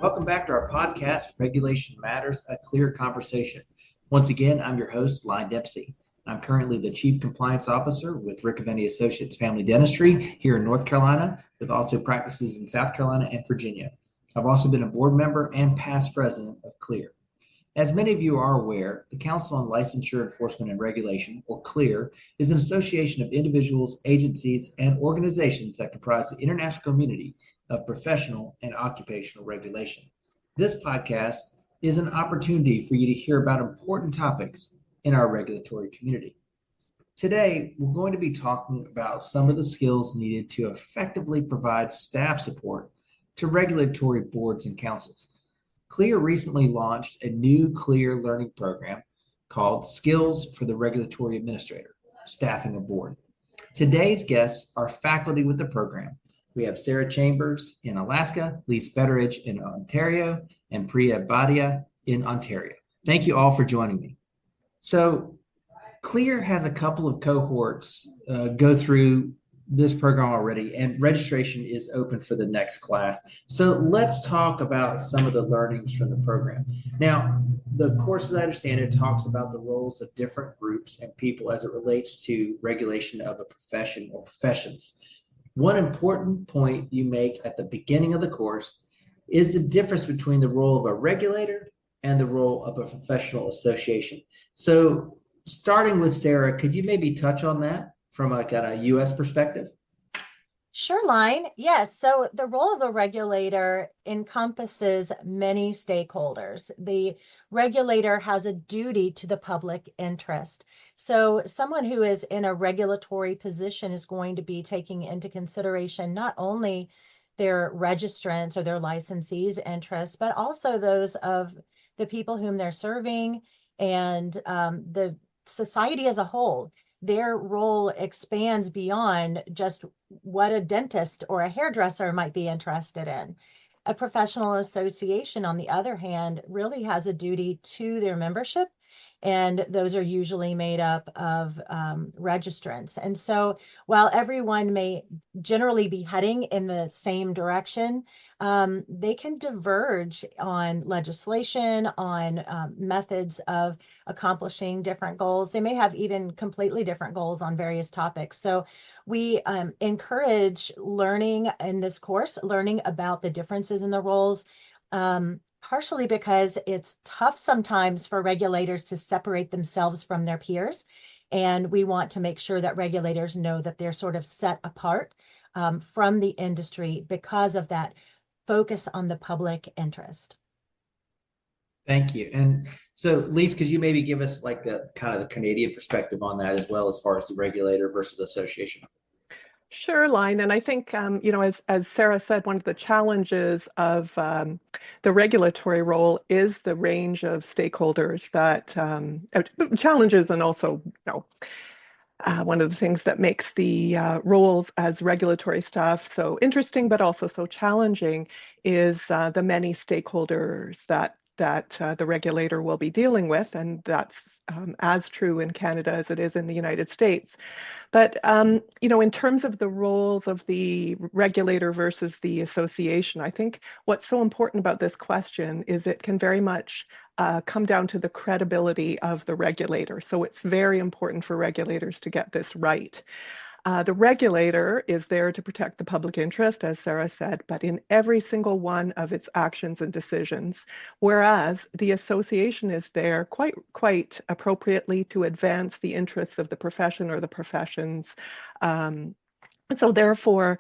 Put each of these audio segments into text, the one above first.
Welcome back to our podcast, Regulation Matters, a Clear Conversation. Once again, I'm your host, Lise Dempsey. I'm currently the Chief Compliance Officer with Riccoveni Associates Family Dentistry here in North Carolina, with also practices in South Carolina and Virginia. I've also been a board member and past president of CLEAR. As many of you are aware, the Council on Licensure Enforcement and Regulation, or CLEAR, is an association of individuals, agencies, and organizations that comprise the international community of professional and occupational regulation. This podcast is an opportunity for you to hear about important topics in our regulatory community. Today, we're going to be talking about some of the skills needed to effectively provide staff support to regulatory boards and councils. CLEAR recently launched a new CLEAR learning program called Skills for the Regulatory Administrator, Staffing a Board. Today's guests are faculty with the program. We have Sara Chambers in Alaska, Lise Betteridge in Ontario, and Priya Bhatia in Ontario. Thank you all for joining me. So CLEAR has a couple of cohorts go through this program already, and registration is open for the next class. So let's talk about some of the learnings from the program. Now, the course, as I understand it, talks about the roles of different groups and people as it relates to regulation of a profession or professions. One important point you make at the beginning of the course is the difference between the role of a regulator and the role of a professional association. So starting with Sara, could you maybe touch on that from a kind of U.S. perspective? Sure, Line. Yes. So the role of a regulator encompasses many stakeholders. The regulator has a duty to the public interest. So someone who is in a regulatory position is going to be taking into consideration not only their registrants or their licensees' interests, but also those of the people whom they're serving and the society as a whole. Their role expands beyond just what a dentist or a hairdresser might be interested in. A professional association, on the other hand, really has a duty to their membership, and those are usually made up of registrants. And so while everyone may generally be heading in the same direction, they can diverge on legislation, on methods of accomplishing different goals. They may have even completely different goals on various topics. So we encourage learning in this course, learning about the differences in the roles, partially because it's tough sometimes for regulators to separate themselves from their peers. And we want to make sure that regulators know that they're sort of set apart from the industry because of that focus on the public interest. Thank you. And so, Lise, could you maybe give us like the kind of the Canadian perspective on that as well, as far as the regulator versus association? Sure, Line. And I think, as Sara said, one of the challenges of the regulatory role is the range of stakeholders that challenges, and also, one of the things that makes the roles as regulatory staff so interesting, but also so challenging, is the many stakeholders that the regulator will be dealing with, and that's as true in Canada as it is in the United States. But in terms of the roles of the regulator versus the association, I think what's so important about this question is it can very much come down to the credibility of the regulator. So it's very important for regulators to get this right. The regulator is there to protect the public interest, as Sara said, but in every single one of its actions and decisions, whereas the association is there quite appropriately to advance the interests of the profession or the professions. And so therefore,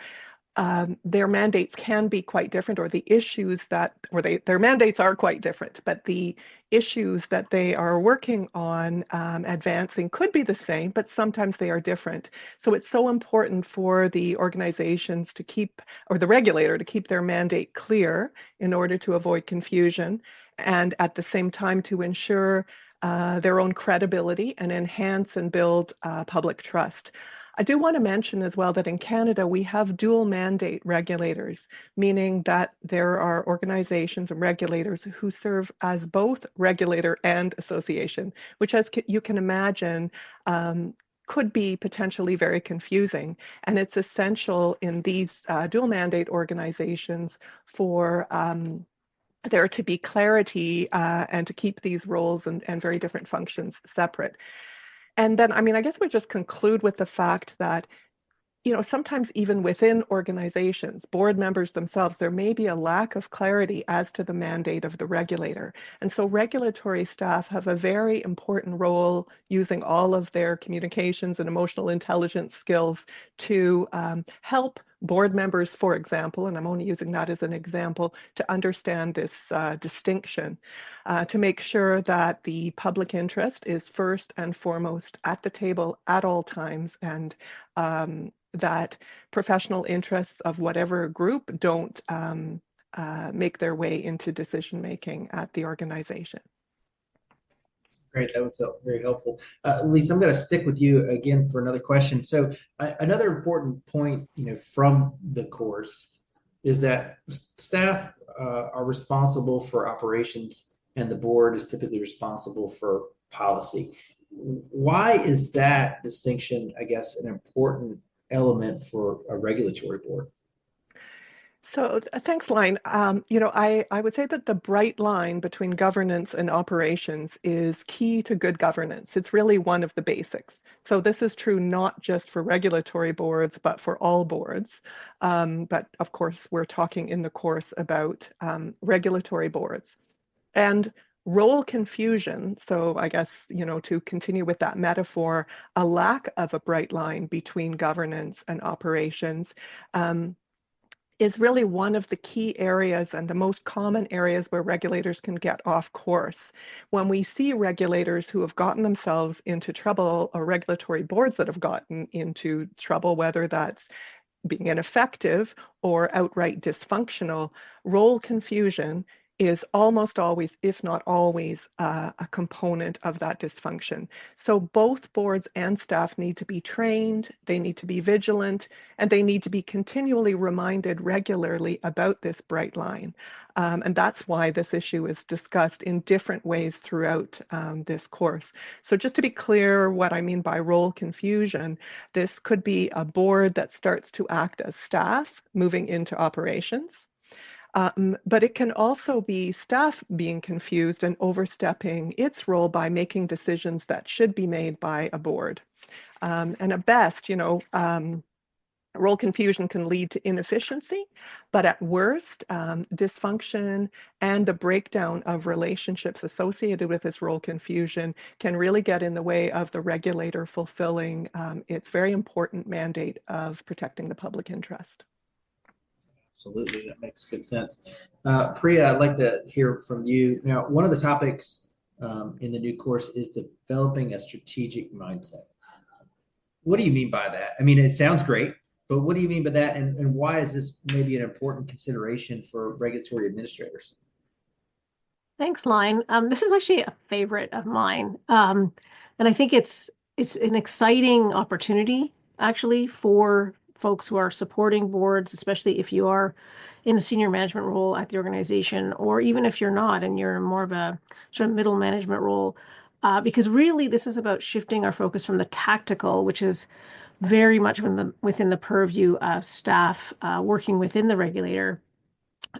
their mandates can be quite different, or the issues their mandates are quite different, but the issues that they are working on advancing could be the same, but sometimes they are different. So it's so important for the organizations to keep, or the regulator to keep their mandate clear in order to avoid confusion, and at the same time to ensure their own credibility and enhance and build public trust. I do want to mention as well that in Canada, we have dual mandate regulators, meaning that there are organizations and regulators who serve as both regulator and association, which, as you can imagine, could be potentially very confusing. And it's essential in these dual mandate organizations for there to be clarity and to keep these roles and very different functions separate. And then, I mean, I guess we just conclude with the fact that, sometimes even within organizations, board members themselves, there may be a lack of clarity as to the mandate of the regulator. And so regulatory staff have a very important role using all of their communications and emotional intelligence skills to help board members, for example, and I'm only using that as an example, to understand this distinction, to make sure that the public interest is first and foremost at the table at all times, and that professional interests of whatever group don't make their way into decision making at the organization. Great, that was very helpful. Lise, I'm going to stick with you again for another question. So another important point, from the course is that staff are responsible for operations and the board is typically responsible for policy. Why is that distinction, I guess, an important element for a regulatory board? So thanks, Line. I would say that the bright line between governance and operations is key to good governance. It's really one of the basics. So this is true not just for regulatory boards, but for all boards. But of course, we're talking in the course about regulatory boards. And role confusion, so I guess, to continue with that metaphor, a lack of a bright line between governance and operations is really one of the key areas and the most common areas where regulators can get off course. When we see regulators who have gotten themselves into trouble, or regulatory boards that have gotten into trouble, whether that's being ineffective or outright dysfunctional, role confusion is almost always, if not always, a component of that dysfunction. So both boards and staff need to be trained, they need to be vigilant, and they need to be continually reminded regularly about this bright line. And that's why this issue is discussed in different ways throughout this course. So just to be clear what I mean by role confusion, this could be a board that starts to act as staff moving into operations. But it can also be staff being confused and overstepping its role by making decisions that should be made by a board. And at best, role confusion can lead to inefficiency, but at worst, dysfunction and the breakdown of relationships associated with this role confusion can really get in the way of the regulator fulfilling its very important mandate of protecting the public interest. Absolutely, that makes good sense. Priya, I'd like to hear from you. Now, one of the topics in the new course is developing a strategic mindset. What do you mean by that? I mean, it sounds great, but what do you mean by that? And why is this maybe an important consideration for regulatory administrators? Thanks, Line. This is actually a favorite of mine. And I think it's an exciting opportunity, actually, for folks who are supporting boards, especially if you are in a senior management role at the organization, or even if you're not and you're in more of a sort of middle management role, because really this is about shifting our focus from the tactical, which is very much within the purview of staff working within the regulator,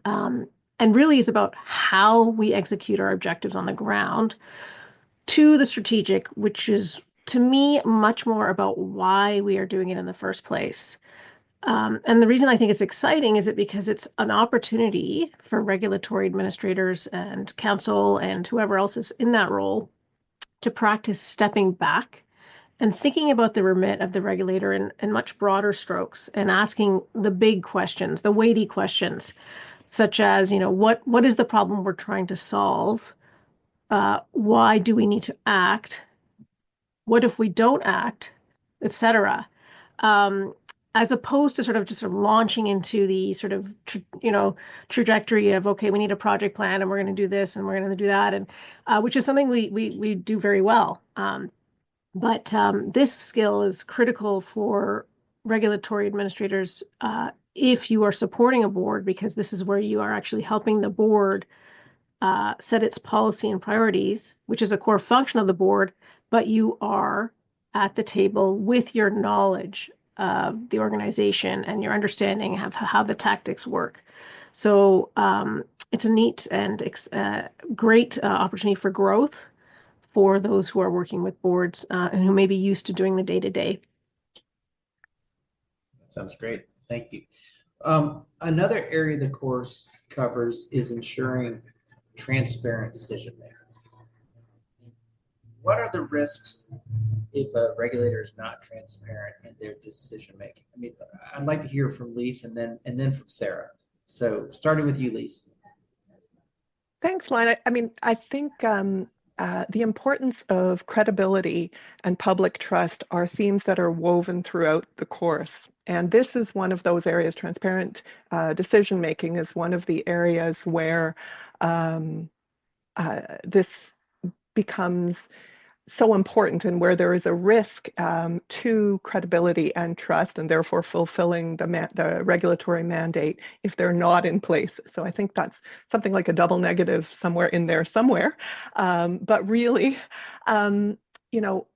and really is about how we execute our objectives on the ground, to the strategic, which is, to me, much more about why we are doing it in the first place. And the reason I think it's exciting is because it's an opportunity for regulatory administrators and counsel and whoever else is in that role to practice stepping back and thinking about the remit of the regulator in much broader strokes, and asking the big questions, the weighty questions, such as, what is the problem we're trying to solve? Why do we need to act? What if we don't act, etc. As opposed to sort of launching into the sort of, trajectory of, okay, we need a project plan and we're going to do this and we're going to do that, and which is something we do very well. But this skill is critical for regulatory administrators if you are supporting a board, because this is where you are actually helping the board set its policy and priorities, which is a core function of the board, but you are at the table with your knowledge of the organization and your understanding of how the tactics work. So it's a neat and great opportunity for growth for those who are working with boards and who may be used to doing the day-to-day. That sounds great. Thank you. Another area the course covers is ensuring transparent decision making. What are the risks if a regulator is not transparent in their decision making? I mean, I'd like to hear from Lise and then from Sara. So starting with you, Lise. Thanks, Line. I mean, I think the importance of credibility and public trust are themes that are woven throughout the course. And this is one of those areas. Transparent decision making is one of the areas where this becomes so important, and where there is a risk to credibility and trust, and therefore fulfilling the regulatory mandate if they're not in place. So I think that's something like a double negative somewhere in there somewhere. But really, you know,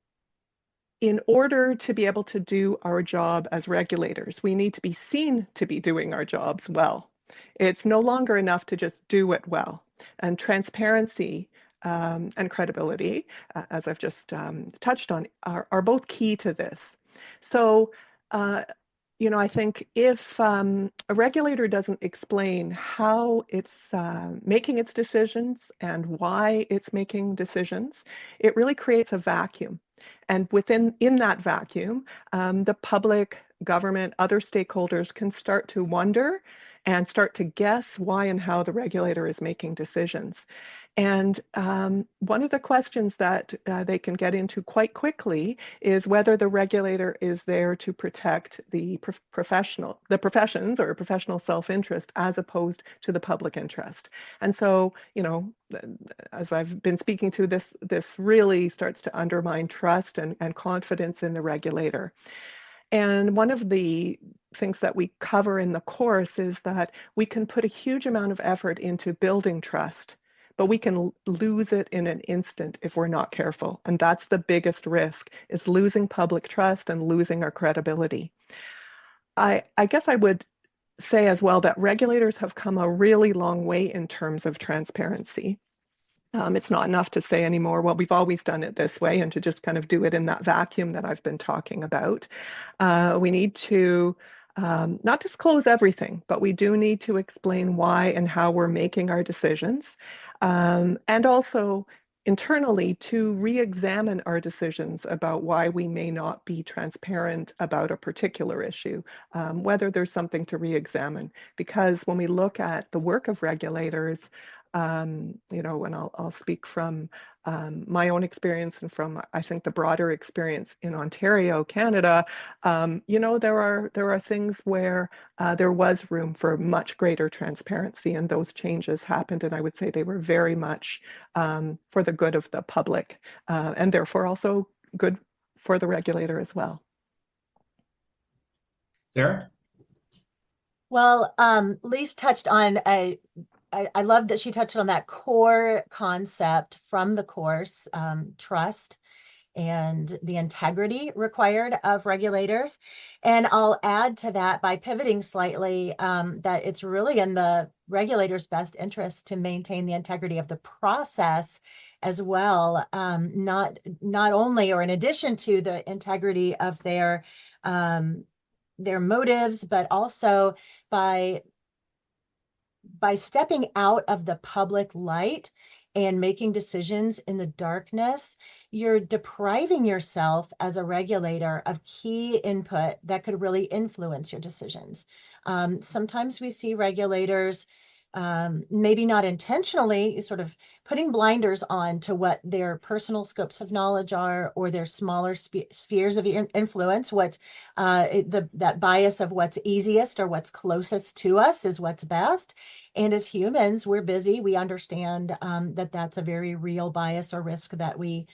in order to be able to do our job as regulators, we need to be seen to be doing our jobs well. It's no longer enough to just do it well. And transparency and credibility, as I've just touched on, are both key to this. So, you know, I think if a regulator doesn't explain how it's making its decisions and why it's making decisions, it really creates a vacuum. And in that vacuum, the public, government, other stakeholders can start to wonder and start to guess why and how the regulator is making decisions. And one of the questions that they can get into quite quickly is whether the regulator is there to protect the professions or professional self-interest as opposed to the public interest. And so, you know, as I've been speaking to, this really starts to undermine trust and confidence in the regulator. And one of the things that we cover in the course is that we can put a huge amount of effort into building trust, but we can lose it in an instant if we're not careful. And that's the biggest risk, is losing public trust and losing our credibility. I guess I would say as well that regulators have come a really long way in terms of transparency. It's not enough to say anymore, well, we've always done it this way, and to just kind of do it in that vacuum that I've been talking about. We need to not disclose everything, but we do need to explain why and how we're making our decisions. And also internally to re-examine our decisions about why we may not be transparent about a particular issue, whether there's something to re-examine. Because when we look at the work of regulators, you know, and I'll speak from my own experience and from, I think, the broader experience in Ontario, Canada, you know, there are things where there was room for much greater transparency, and those changes happened, and I would say they were very much for the good of the public, and therefore also good for the regulator as well. Sara? Well, Lise touched on I love that she touched on that core concept from the course, trust and the integrity required of regulators. And I'll add to that by pivoting slightly that it's really in the regulator's best interest to maintain the integrity of the process as well, not only or in addition to the integrity of their motives, but also by stepping out of the public light and making decisions in the darkness, you're depriving yourself as a regulator of key input that could really influence your decisions. Sometimes we see regulators maybe not intentionally sort of putting blinders on to what their personal scopes of knowledge are, or their smaller spheres of influence, that bias of what's easiest or what's closest to us is what's best. And as humans, we're busy. We understand that that's a very real bias or risk that we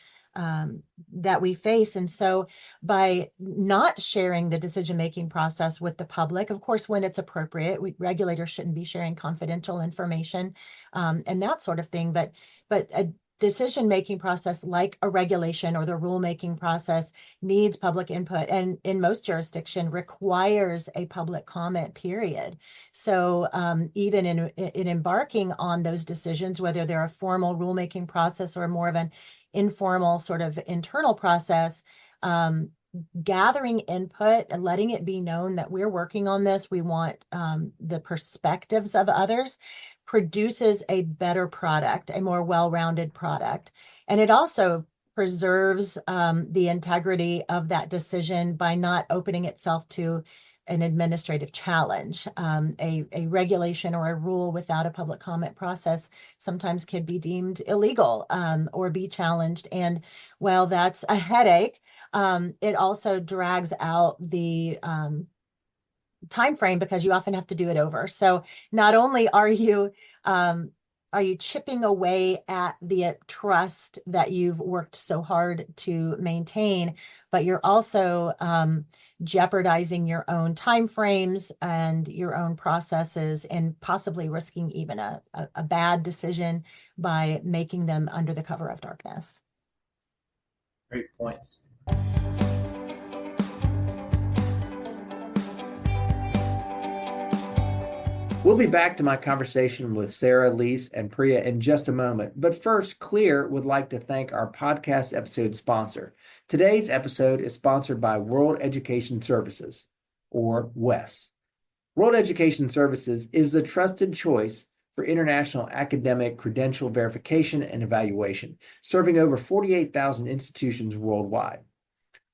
face. And so by not sharing the decision-making process with the public, of course, when it's appropriate, regulators shouldn't be sharing confidential information and that sort of thing. But decision-making process, like a regulation or the rulemaking process, needs public input, and in most jurisdiction requires a public comment period. So even in embarking on those decisions, whether they're a formal rulemaking process or more of an informal sort of internal process, gathering input and letting it be known that we're working on this, we want the perspectives of others, produces a better product, a more well-rounded product. And it also preserves the integrity of that decision by not opening itself to an administrative challenge. A regulation or a rule without a public comment process sometimes could be deemed illegal or be challenged. And while that's a headache, it also drags out the time frame because you often have to do it over. So not only are you chipping away at the trust that you've worked so hard to maintain, but you're also jeopardizing your own timeframes and your own processes, and possibly risking even a bad decision by making them under the cover of darkness. Great points. We'll be back to my conversation with Sara, Lise, and Priya in just a moment. But first, Clear would like to thank our podcast episode sponsor. Today's episode is sponsored by World Education Services, or WES. World Education Services is the trusted choice for international academic credential verification and evaluation, serving over 48,000 institutions worldwide.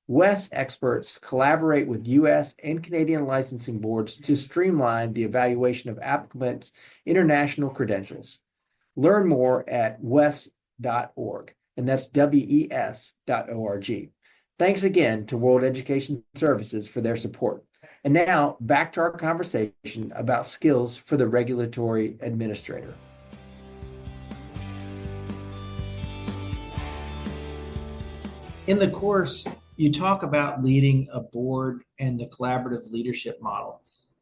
WES experts collaborate with U.S. and Canadian licensing boards to streamline the evaluation of applicants' international credentials. Learn more at wes.org, and that's WES.org. Thanks again to World Education Services for their support. And now, back to our conversation about skills for the regulatory administrator. In the course, you talk about leading a board and the collaborative leadership model.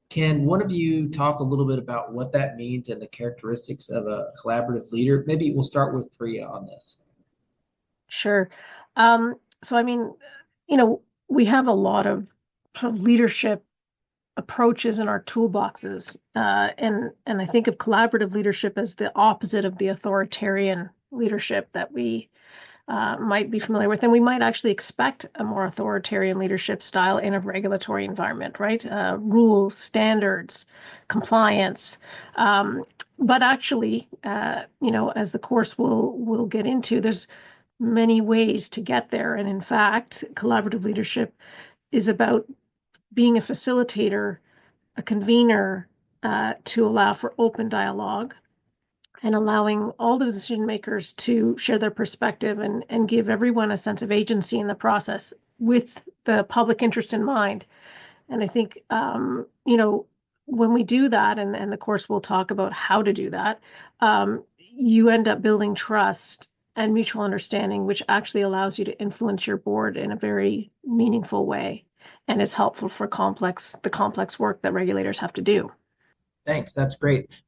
Can one of you talk a little bit about what that means and the characteristics of a collaborative leader? Maybe we'll start with Priya on this. Sure. So, I mean, we have a lot of sort of leadership approaches in our toolboxes. And I think of collaborative leadership as the opposite of the authoritarian leadership that we might be familiar with, and we might actually expect a more authoritarian leadership style in a regulatory environment, right? Rules, standards, compliance. But actually, as the course will get into, there's many ways to get there. And in fact, collaborative leadership is about being a facilitator, a convener, to allow for open dialogue, and allowing all the decision makers to share their perspective and give everyone a sense of agency in the process with the public interest in mind. And I think, when we do that, and the course will talk about how to do that, you end up building trust and mutual understanding, which actually allows you to influence your board in a very meaningful way and is helpful for the complex work that regulators have to do. Thanks. That's great.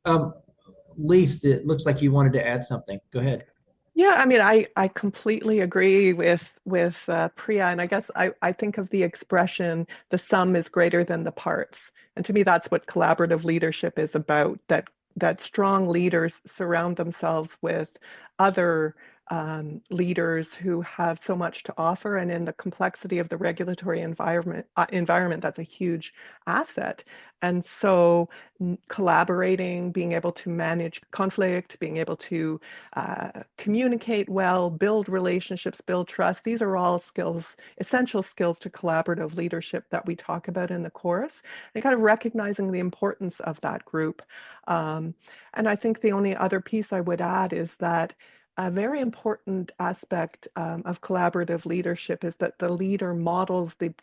Lise, it looks like you wanted to add something. Go ahead. Yeah, I mean, I completely agree with Priya, and I guess I think of the expression, the sum is greater than the parts. And to me, that's what collaborative leadership is about, that strong leaders surround themselves with other leaders who have so much to offer, and in the complexity of the regulatory environment, that's a huge asset. And so collaborating, being able to manage conflict, being able to communicate well, build relationships, build trust, these are all skills, essential skills to collaborative leadership that we talk about in the course, and kind of recognizing the importance of that group. And I think the only other piece I would add is that a very important aspect of collaborative leadership is that the leader models the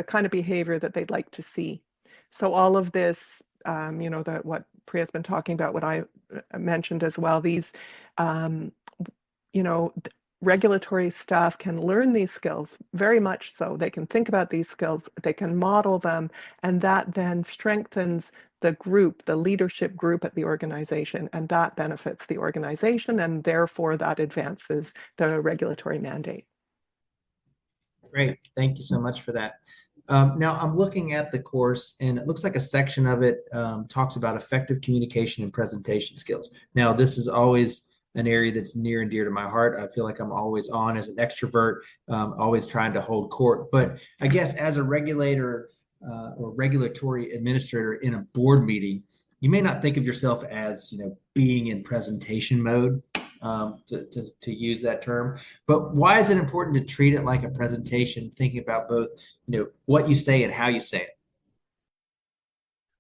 kind of behavior that they'd like to see. So all of this, that what Priya's been talking about, what I mentioned as well, these, regulatory staff can learn these skills, very much so. They can think about these skills, they can model them, and that then strengthens the group, the leadership group at the organization, and that benefits the organization, and therefore that advances the regulatory mandate. Great. Thank you so much for that. Now I'm looking at the course, and it looks like a section of it talks about effective communication and presentation skills. Now, this is always an area that's near and dear to my heart. I feel like I'm always on as an extrovert, always trying to hold court. But I guess as a regulator or regulatory administrator in a board meeting, you may not think of yourself as, being in presentation mode, to use that term. But why is it important to treat it like a presentation, thinking about both, what you say and how you say it?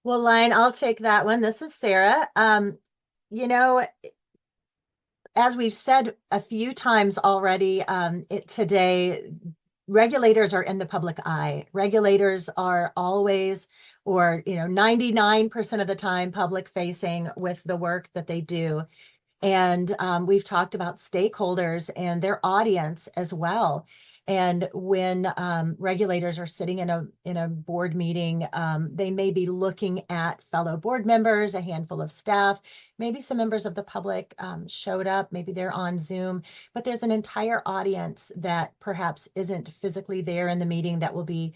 Well, Lion, I'll take that one. This is Sara. As we've said a few times already today, regulators are in the public eye. Regulators are always, or 99% of the time, public facing with the work that they do. And we've talked about stakeholders and their audience as well. And when regulators are sitting in a board meeting, they may be looking at fellow board members, a handful of staff, maybe some members of the public showed up, maybe they're on Zoom, but there's an entire audience that perhaps isn't physically there in the meeting that will be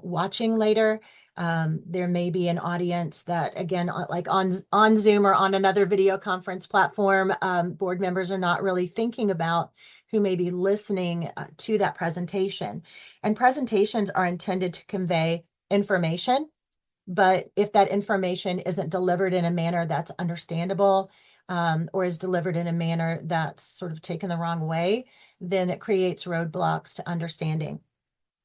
watching later. There may be an audience that, again, like on Zoom or on another video conference platform, board members are not really thinking about who may be listening to that presentation. And presentations are intended to convey information, but if that information isn't delivered in a manner that's understandable, or is delivered in a manner that's sort of taken the wrong way, then it creates roadblocks to understanding.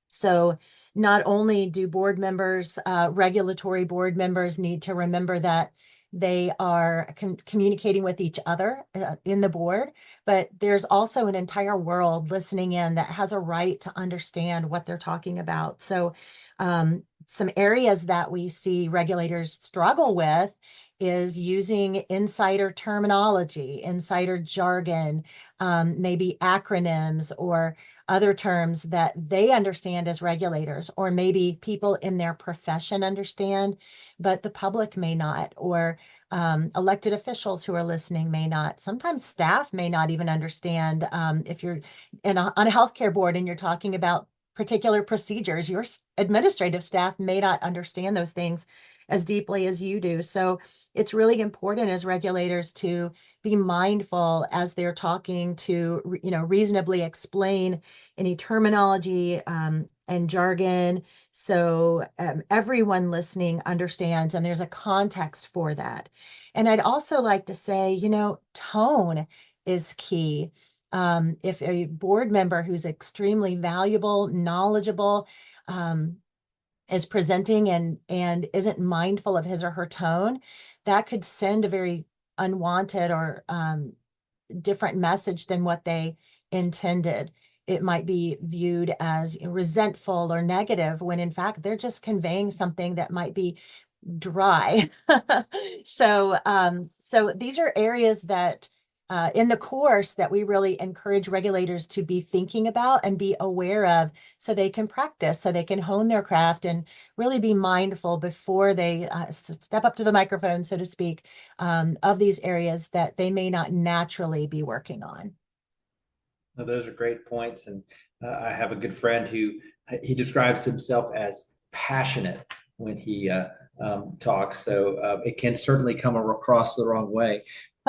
So not only do board members, regulatory board members, need to remember that they are communicating with each other in the board, but there's also an entire world listening in that has a right to understand what they're talking about. So some areas that we see regulators struggle with is using insider terminology, insider jargon, maybe acronyms or other terms that they understand as regulators, or maybe people in their profession understand, but the public may not, or elected officials who are listening may not. Sometimes staff may not even understand. If you're on a healthcare board and you're talking about particular procedures, your administrative staff may not understand those things as deeply as you do. So it's really important as regulators to be mindful as they're talking to, reasonably explain any terminology and jargon. So everyone listening understands, and there's a context for that. And I'd also like to say, tone is key. If a board member who's extremely valuable, knowledgeable, is presenting and isn't mindful of his or her tone, that could send a very unwanted or different message than what they intended. It might be viewed as resentful or negative, when in fact they're just conveying something that might be dry. So these are areas that in the course that we really encourage regulators to be thinking about and be aware of, so they can practice, so they can hone their craft and really be mindful before they step up to the microphone, so to speak, of these areas that they may not naturally be working on. Well, those are great points. And I have a good friend who he describes himself as passionate when he talks. So it can certainly come across the wrong way.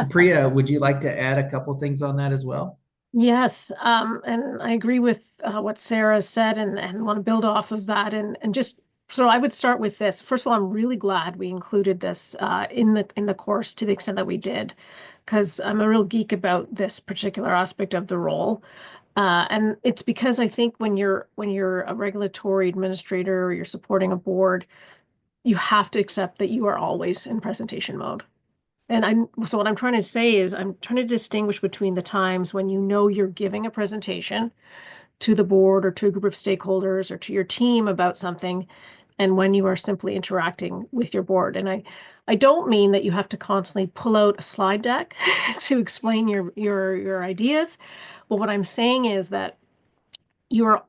Priya, would you like to add a couple things on that as well? Yes, and I agree with what Sara said, and want to build off of that, and just so I would start with this. First of all, I'm really glad we included this in the course to the extent that we did, because I'm a real geek about this particular aspect of the role, and it's because I think when you're a regulatory administrator or you're supporting a board, you have to accept that you are always in presentation mode. So what I'm trying to say is I'm trying to distinguish between the times when you're giving a presentation to the board or to a group of stakeholders or to your team about something, and when you are simply interacting with your board. And I don't mean that you have to constantly pull out a slide deck to explain your ideas. But what I'm saying is that you're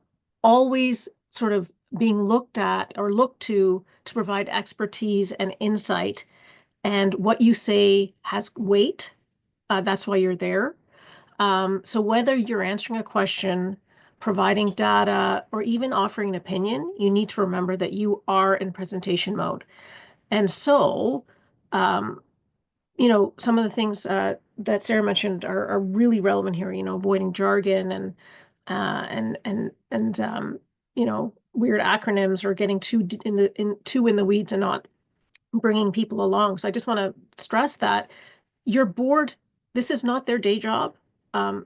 always sort of being looked at or looked to provide expertise and insight, and what you say has weight. That's why you're there. So whether you're answering a question, providing data, or even offering an opinion, you need to remember that you are in presentation mode. And so, some of the things that Sara mentioned are really relevant here. Avoiding jargon and weird acronyms, or getting too in the weeds and not bringing people along. So I just want to stress that your board, this is not their day job.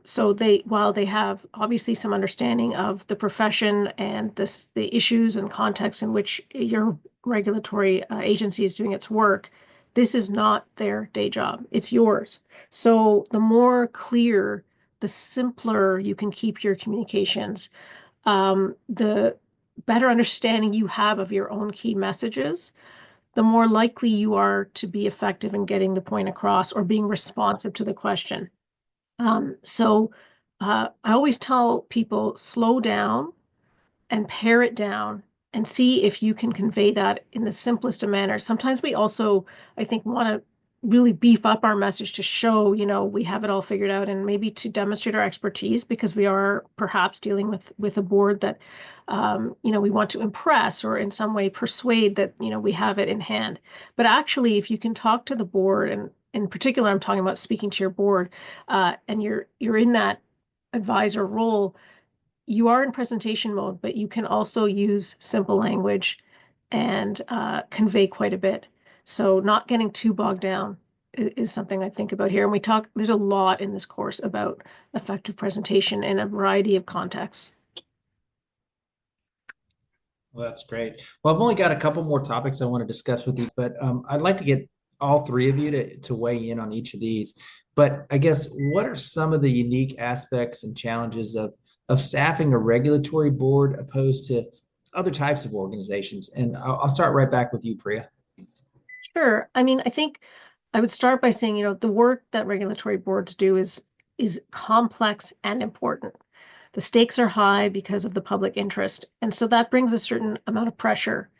So while they have obviously some understanding of the profession and the issues and context in which your regulatory agency is doing its work, this is not their day job. It's yours. So the more clear, the simpler you can keep your communications, the better understanding you have of your own key messages, the more likely you are to be effective in getting the point across or being responsive to the question. I always tell people, slow down and pare it down and see if you can convey that in the simplest of manners. Sometimes we also, I think, want to really beef up our message to show, we have it all figured out, and maybe to demonstrate our expertise, because we are perhaps dealing with a board that, we want to impress or in some way persuade that, we have it in hand. But actually, if you can talk to the board, and in particular, I'm talking about speaking to your board, and you're in that advisor role, you are in presentation mode, but you can also use simple language and convey quite a bit. So not getting too bogged down is something I think about here. And there's a lot in this course about effective presentation in a variety of contexts. Well, that's great. Well, I've only got a couple more topics I want to discuss with you, but I'd like to get all three of you to weigh in on each of these. But I guess, what are some of the unique aspects and challenges of staffing a regulatory board opposed to other types of organizations? And I'll start right back with you, Priya. Sure. I mean, I think I would start by saying, the work that regulatory boards do is complex and important. The stakes are high because of the public interest. And so that brings a certain amount of pressure.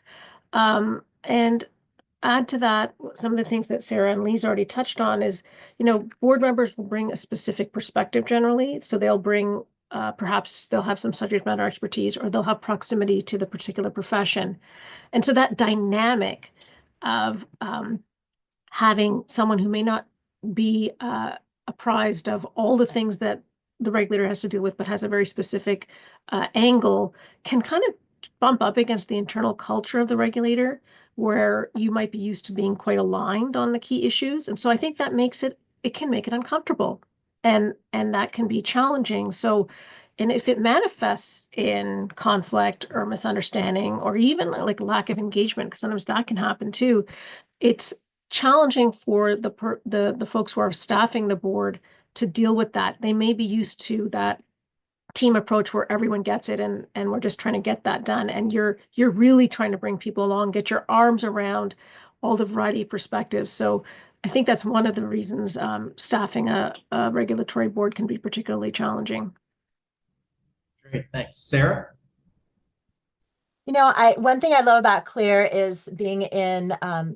And add to that, some of the things that Sara and Lise already touched on is, board members will bring a specific perspective generally. So they'll bring, perhaps they'll have some subject matter expertise, or they'll have proximity to the particular profession. And so that dynamic of having someone who may not be apprised of all the things that the regulator has to deal with, but has a very specific angle, can kind of bump up against the internal culture of the regulator, where you might be used to being quite aligned on the key issues. And so I think that it can make it uncomfortable, and that can be challenging. So, and if it manifests in conflict or misunderstanding, or even like lack of engagement, because sometimes that can happen too, it's challenging for the folks who are staffing the board to deal with that. They may be used to that team approach where everyone gets it, and we're just trying to get that done. And you're really trying to bring people along, get your arms around all the variety of perspectives. So I think that's one of the reasons staffing a regulatory board can be particularly challenging. Great, thanks. Sara? One thing I love about CLEAR is being in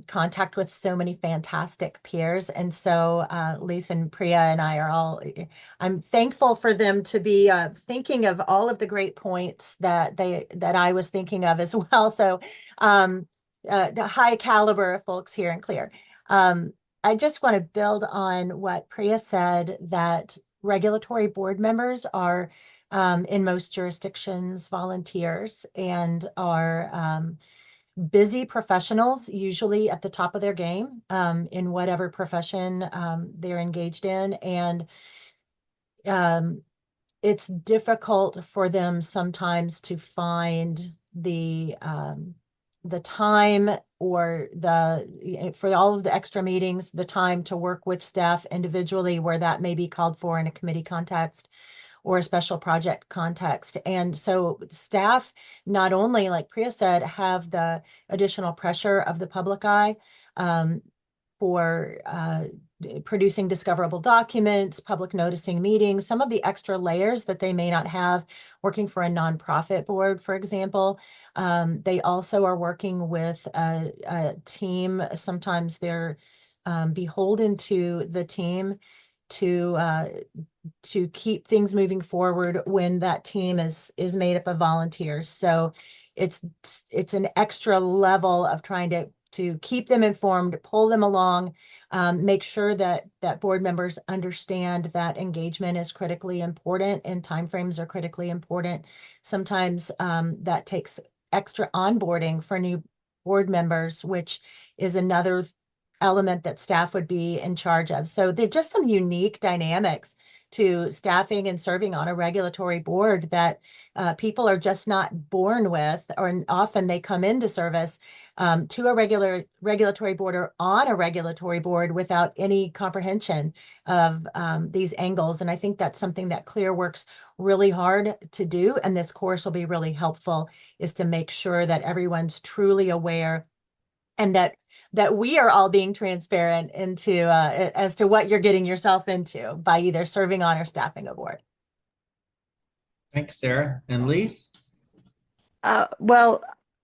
contact with so many fantastic peers. And so Lise and Priya and I I'm thankful for them to be thinking of all of the great points that I was thinking of as well. So the high caliber of folks here in CLEAR. I just want to build on what Priya said, that regulatory board members are in most jurisdictions volunteers, and are busy professionals, usually at the top of their game in whatever profession they're engaged in. And it's difficult for them sometimes to find the time, or for all of the extra meetings, the time to work with staff individually where that may be called for in a committee context, or a special project context. And so staff, not only, like Priya said, have the additional pressure of the public eye for producing discoverable documents, public noticing meetings, some of the extra layers that they may not have working for a nonprofit board, for example. They also are working with a team. Sometimes they're beholden to the team to keep things moving forward when that team is made up of volunteers. So it's an extra level of trying to keep them informed, pull them along, make sure that board members understand that engagement is critically important and timeframes are critically important. Sometimes that takes extra onboarding for new board members, which is another element that staff would be in charge of. So they're just some unique dynamics to staffing and serving on a regulatory board that people are just not born with, or often they come into service to a regulatory board or on a regulatory board without any comprehension of these angles. And I think that's something that CLEAR works really hard to do. And this course will be really helpful, is to make sure that everyone's truly aware and that we are all being transparent into as to what you're getting yourself into by either serving on or staffing a board. Thanks, Sarah. And Lise? Well,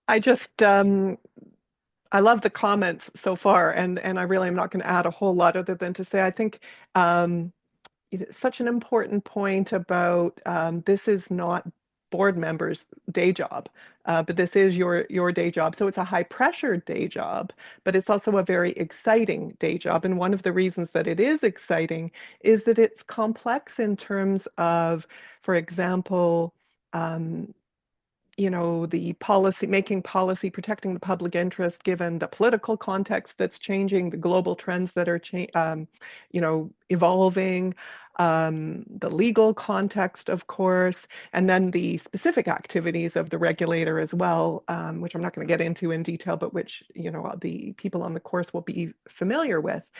I just I love the comments so far, and I really am not going to add a whole lot other than to say I think it's such an important point about this is not board members' day job, but this is your day job. So it's a high pressure day job, but it's also a very exciting day job. And one of the reasons that it is exciting is that it's complex in terms of, for example, the policy, making policy, protecting the public interest, given the political context that's changing, the global trends that are, evolving, the legal context, of course, and then the specific activities of the regulator as well, which I'm not going to get into in detail, but which, the people on the course will be familiar with.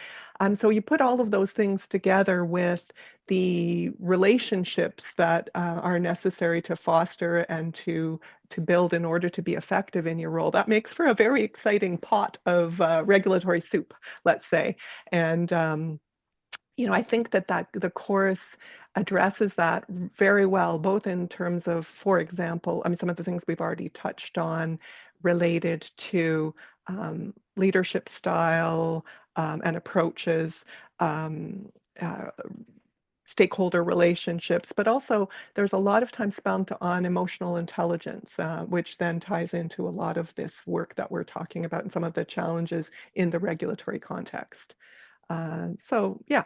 So you put all of those things together with the relationships that are necessary to foster and to build in order to be effective in your role. That makes for a very exciting pot of regulatory soup, let's say. And I think that the course addresses that very well, both in terms of, for example, some of the things we've already touched on related to leadership style and approaches, stakeholder relationships, but also there's a lot of time spent on emotional intelligence, which then ties into a lot of this work that we're talking about and some of the challenges in the regulatory context. So yeah.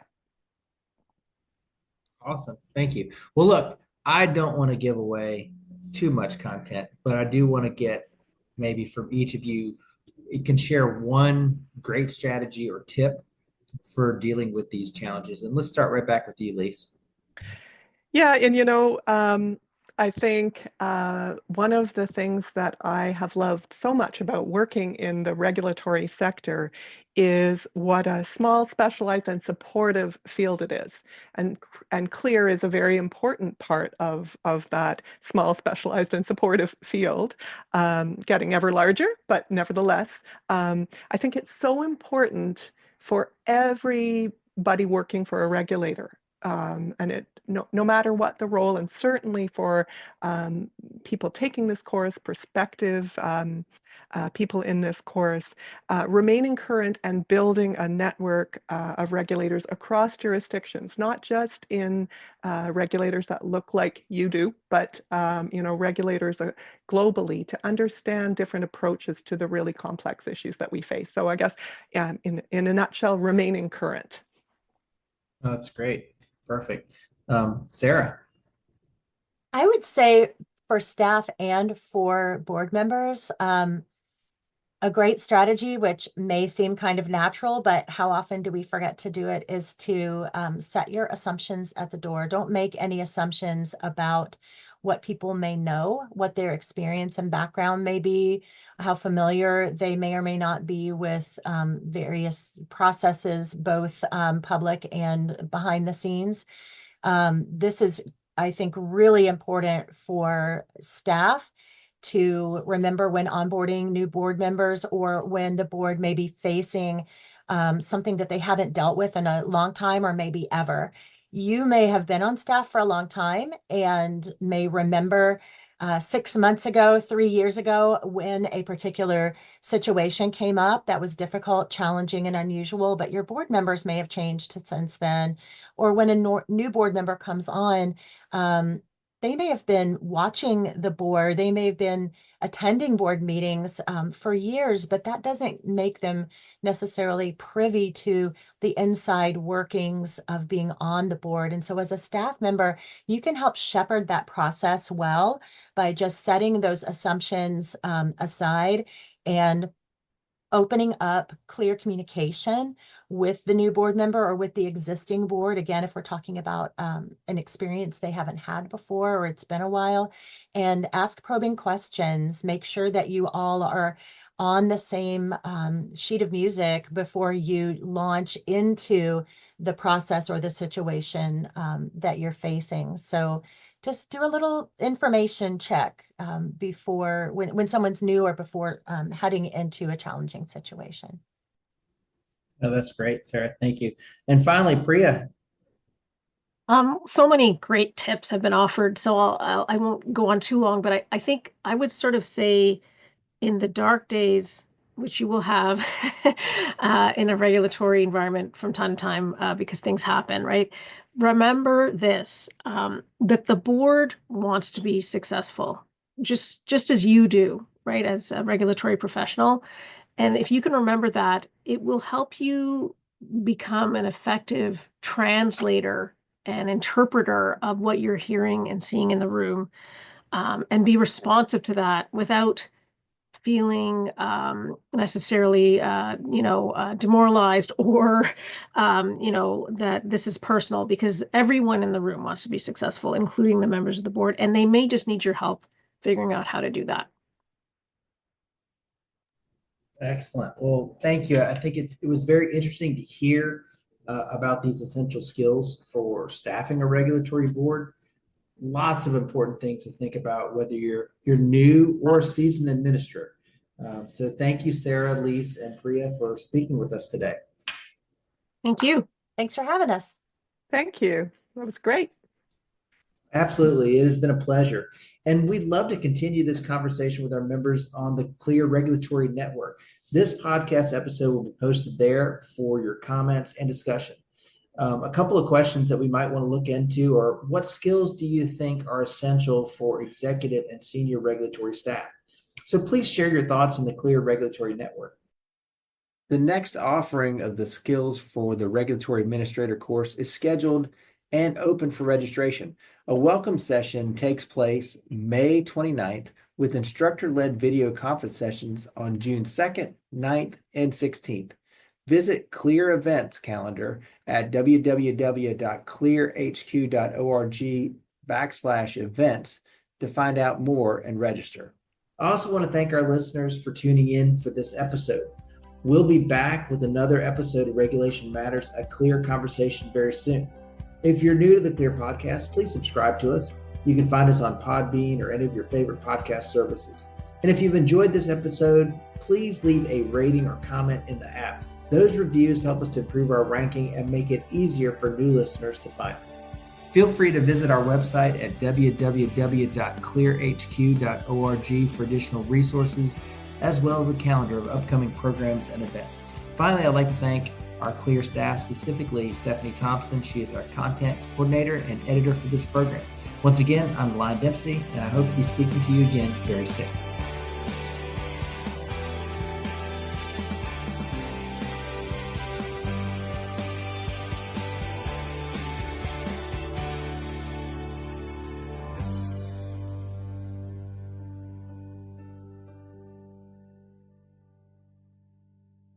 Awesome. Thank you. Well, look, I don't want to give away too much content, but I do want to get maybe from each of you, it can share one great strategy or tip for dealing with these challenges. And let's start right back with you, Lise. Yeah, and I think one of the things that I have loved so much about working in the regulatory sector is what a small, specialized, and supportive field it is. And CLEAR is a very important part of that small, specialized, and supportive field, getting ever larger, but nevertheless, I think it's so important for everybody working for a regulator. And no matter what the role, and certainly for people taking this course, prospective people in this course, remaining current and building a network of regulators across jurisdictions, not just in regulators that look like you do, but regulators globally, to understand different approaches to the really complex issues that we face. So I guess in a nutshell, remaining current. Oh, that's great. Perfect. Sarah. I would say for staff and for board members, a great strategy, which may seem kind of natural, but how often do we forget to do it, is to set your assumptions at the door. Don't make any assumptions about what people may know, what their experience and background may be, how familiar they may or may not be with various processes, both public and behind the scenes. This is I think, really important for staff to remember when onboarding new board members, or when the board may be facing something that they haven't dealt with in a long time, or maybe ever. You may have been on staff for a long time and may remember 6 months ago, 3 years ago, when a particular situation came up that was difficult, challenging, and unusual, but your board members may have changed since then. Or when a new board member comes on, they may have been watching the board, they may have been attending board meetings for years, but that doesn't make them necessarily privy to the inside workings of being on the board. And so as a staff member, you can help shepherd that process well by just setting those assumptions aside and opening up clear communication with the new board member or with the existing board. Again, if we're talking about an experience they haven't had before, or it's been a while, and ask probing questions. Make sure that you all are on the same sheet of music before you launch into the process or the situation that you're facing. So just do a little information check before, when someone's new, or before heading into a challenging situation. Oh, that's great, Sarah. Thank you. And finally, Priya. So many great tips have been offered, so I won't go on too long, but I think I would sort of say, in the dark days, which you will have in a regulatory environment from time to time, because things happen, right? Remember this, that the board wants to be successful, just as you do, right, as a regulatory professional. And if you can remember that, it will help you become an effective translator and interpreter of what you're hearing and seeing in the room, and be responsive to that without feeling necessarily, demoralized, or, that this is personal, because everyone in the room wants to be successful, including the members of the board, and they may just need your help figuring out how to do that. Excellent. Well, thank you. I think it was very interesting to hear about these essential skills for staffing a regulatory board. Lots of important things to think about, whether you're new or a seasoned administrator. So thank you, Sarah, Lise, and Priya, for speaking with us today. Thank you. Thanks for having us. Thank you. That was great. Absolutely. It has been a pleasure. And we'd love to continue this conversation with our members on the Clear Regulatory Network. This podcast episode will be posted there for your comments and discussion. A couple of questions that we might want to look into are: what skills do you think are essential for executive and senior regulatory staff? So please share your thoughts on the Clear Regulatory Network. The next offering of the skills for the Regulatory Administrator course is scheduled and open for registration. A welcome session takes place May 29th with instructor-led video conference sessions on June 2nd, 9th, and 16th. Visit Clear Events calendar at www.clearhq.org/events to find out more and register. I also want to thank our listeners for tuning in for this episode. We'll be back with another episode of Regulation Matters, a Clear Conversation, very soon. If you're new to the Clear Podcast, please subscribe to us. You can find us on Podbean or any of your favorite podcast services. And if you've enjoyed this episode, please leave a rating or comment in the app. Those reviews help us to improve our ranking and make it easier for new listeners to find us. Feel free to visit our website at www.clearhq.org for additional resources, as well as a calendar of upcoming programs and events. Finally, I'd like to thank our Clear staff, specifically Stephanie Thompson. She is our content coordinator and editor for this program. Once again, I'm Lise Dempsey, and I hope to be speaking to you again very soon.